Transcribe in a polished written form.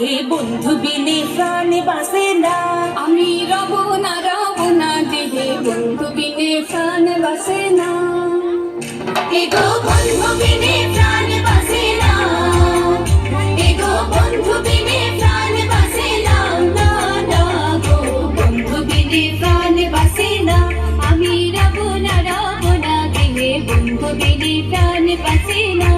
দেহে বন্ধু বিনে প্রাণ বাঁচে না। আমি রব না দেহে বন্ধু বিনে প্রাণ বাঁচে না। এগো বন্ধু বিনে প্রাণ বাঁচে না, এগো বন্ধু বিনে প্রাণ বাঁচে না, না না গো বন্ধু বিনে প্রাণ বাঁচে না। আমি রব না দেহে বন্ধু বিনে প্রাণ বাঁচে না।